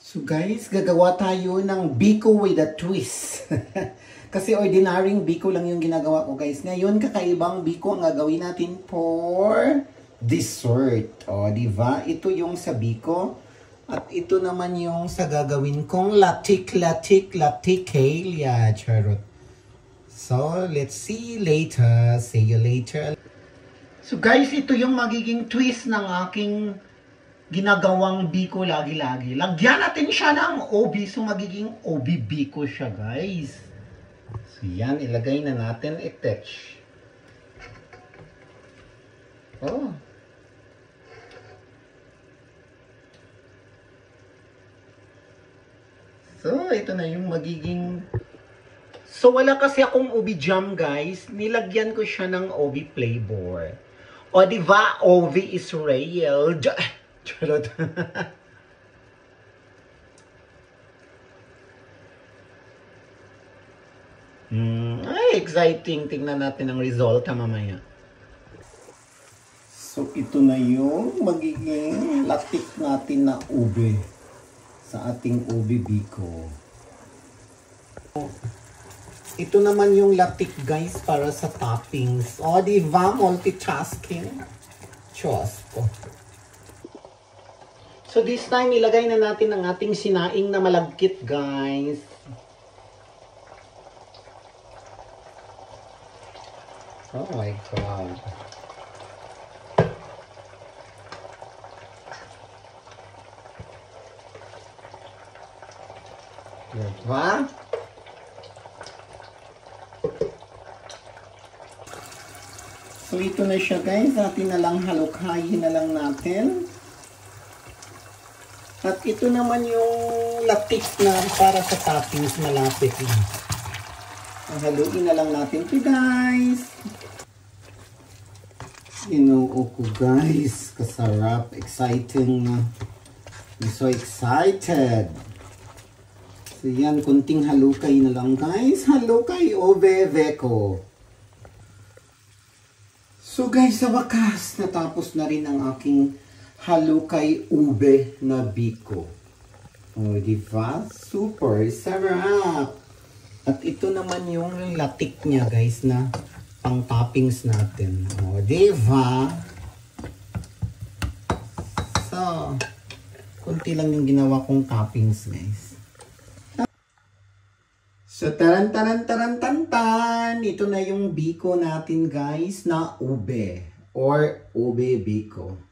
So guys, gagawa tayo ng biko with a twist. Kasi ordinaryong biko lang yung ginagawa ko guys. Ngayon, kakaibang biko ang gagawin natin for dessert. O, diba? Ito yung sa biko. At ito naman yung sa gagawin kong latik-latik-latik-halia. Charot. So, let's see later. See you later. So guys, ito yung magiging twist ng aking ginagawang biko lagi-lagi. Lagyan natin siya ng obi. So, magiging obi biko siya, guys. So, yan. Ilagay na natin. Attach. Oh. So, ito na yung magiging... So, wala kasi akong obi jam, guys. Nilagyan ko siya ng obi flavor. O, diba? Obi is real. Charot. Ay, exciting. Tingnan natin ang resulta mamaya. So, ito na yung magiging latik natin na ube sa ating ube biko. Ito naman yung latik, guys, para sa toppings. O, diba? Multitasking. Diyos ko. So this time, ilagay na natin ang ating sinaing na malagkit, guys. Oh my God. Diba? So ito na siya, guys. Atin na lang halukhayin na lang natin. At ito naman yung latik na para sa toppings, malapit na. Haluin na lang natin ito, guys. Inuo ko, guys. Kasarap. Exciting na. I'm so excited. So yan, kunting halukay na lang, guys. Halukay o bebeko. So guys, sa wakas, natapos na rin ang aking halukay ube na biko. O, diba? Super sarap! At ito naman yung latik niya, guys, na pang toppings natin. O, diba? So, kunti lang yung ginawa kong toppings, guys. So, taran-taran-taran-tan-tan! Ito na yung biko natin, guys, na ube. Or ube biko.